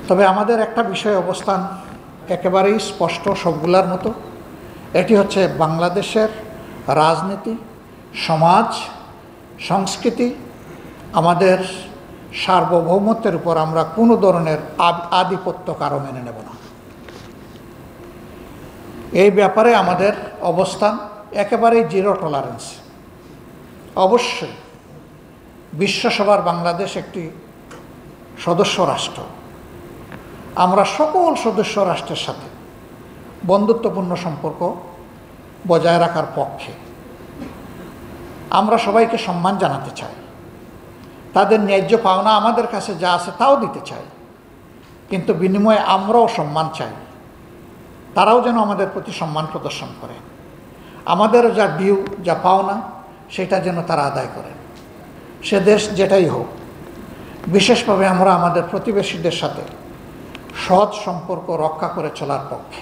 তবে আমাদের একটা বিষয় অবস্থান একেবারেই স্পষ্ট সবগুলার মতো, এটি হচ্ছে বাংলাদেশের রাজনীতি, সমাজ, সংস্কৃতি, আমাদের সার্বভৌমত্বের উপর আমরা কোনো ধরনের আধিপত্য কারো মেনে নেব না। এই ব্যাপারে আমাদের অবস্থান একেবারেই জিরো টলারেন্স। অবশ্যই বিশ্বসভার বাংলাদেশ একটি সদস্য রাষ্ট্র। আমরা সকল সদস্য রাষ্ট্রের সাথে বন্ধুত্বপূর্ণ সম্পর্ক বজায় রাখার পক্ষে। আমরা সবাইকে সম্মান জানাতে চাই, তাদের ন্যায্য পাওনা আমাদের কাছে যা আছে তাও দিতে চাই, কিন্তু বিনিময়ে আমরাও সম্মান চাই। তারাও যেন আমাদের প্রতি সম্মান প্রদর্শন করে, আমাদের যা ডিউ, যা পাওনা, সেটা যেন তারা আদায় করে, সে দেশ যেটাই হোক। বিশেষভাবে আমরা আমাদের প্রতিবেশীদের সাথে সৎ সম্পর্ক রক্ষা করে চলার পক্ষে।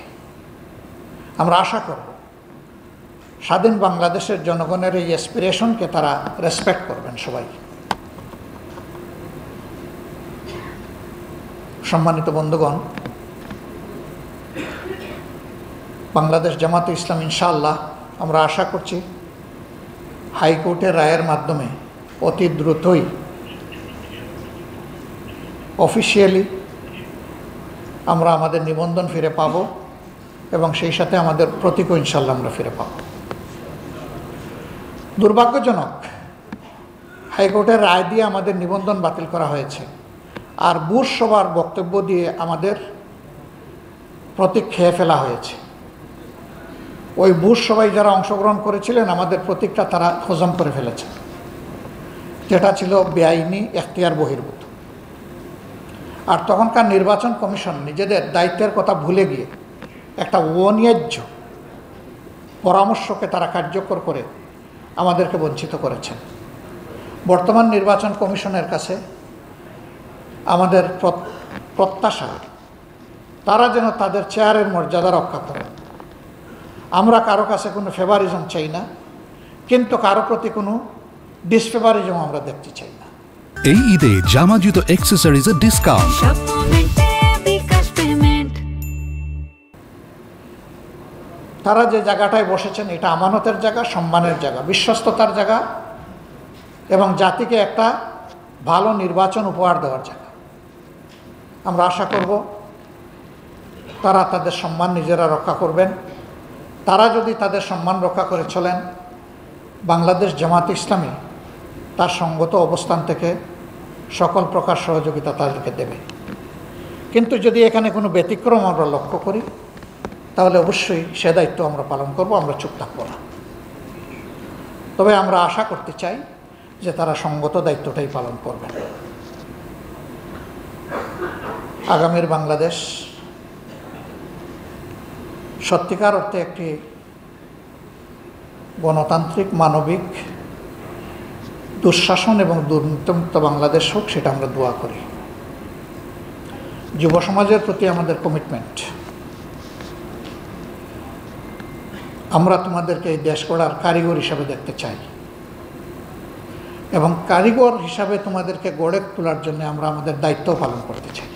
আমরা আশা করব স্বাধীন বাংলাদেশের জনগণের এই অ্যাসপিরেশনকে তারা রেসপেক্ট করবেন সবাই। সম্মানিত বন্ধুগণ, বাংলাদেশ জামাতে ইসলাম ইনশাআল্লাহ আমরা আশা করছি হাইকোর্টের রায়ের মাধ্যমে অতি দ্রুতই অফিসিয়ালি আমরা আমাদের নিবন্ধন ফিরে পাব এবং সেই সাথে আমাদের প্রতীকও ইনশাআল্লাহ আমরা ফিরে পাব। দুর্ভাগ্যজনক, হাইকোর্টের রায় দিয়ে আমাদের নিবন্ধন বাতিল করা হয়েছে, আর বুশ সভার বক্তব্য দিয়ে আমাদের প্রতীক খেয়ে ফেলা হয়েছে। ওই বুশ সভায় যারা অংশগ্রহণ করেছিলেন আমাদের প্রতীকটা তারা হজম করে ফেলেছে, যেটা ছিল বেআইনি, এখতিয়ার বহির্ভূত। আর তখনকার নির্বাচন কমিশন নিজেদের দায়িত্বের কথা ভুলে গিয়ে একটা অন্যায্য পরামর্শকে তারা কার্যকর করে আমাদেরকে বঞ্চিত করেছেন। বর্তমান নির্বাচন কমিশনের কাছে আমাদের প্রত্যাশা তারা যেন তাদের চেয়ারের মর্যাদা রক্ষা করেন। আমরা কারো কাছে কোনো ফেভারিজম চাই না, কিন্তু কারো প্রতি কোনো ডিসফেভারিজম আমরা দেখতে চাই না। এই ঈদে জামা জুতো অ্যাকসেসরিজের ডিসকাউন্ট। তারা যে জায়গাটায় বসেছেন এটা আমানতের জায়গা, সম্মানের জায়গা, বিশ্বস্ততার জায়গা এবং জাতিকে একটা ভালো নির্বাচন উপহার দেওয়ার জায়গা। আমরা আশা করব তারা তাদের সম্মান নিজেরা রক্ষা করবেন। তারা যদি তাদের সম্মান রক্ষা করে চলেন, বাংলাদেশ জামাতে ইসলামী তার সঙ্গত অবস্থান থেকে সকল প্রকার সহযোগিতা তাদেরকে দেবে। কিন্তু যদি এখানে কোনো ব্যতিক্রম আমরা লক্ষ্য করি, তাহলে অবশ্যই সে দায়িত্ব আমরা পালন করব, আমরা চুপ থাকব না। তবে আমরা আশা করতে চাই যে তারা সঙ্গত দায়িত্বটাই পালন করবেন। আগামীর বাংলাদেশ সত্যিকার অর্থে একটি গণতান্ত্রিক, মানবিক, দুঃশাসন এবং দুর্নীতিমুক্ত বাংলাদেশ হোক, সেটা আমরা দোয়া করি। যুব সমাজের প্রতি আমাদের কমিটমেন্ট, আমরা তোমাদেরকে এই দেশ গড়ার কারিগর হিসাবে দেখতে চাই এবং কারিগর হিসাবে তোমাদেরকে গড়ে তোলার জন্য আমরা আমাদের দায়িত্ব পালন করতে চাই।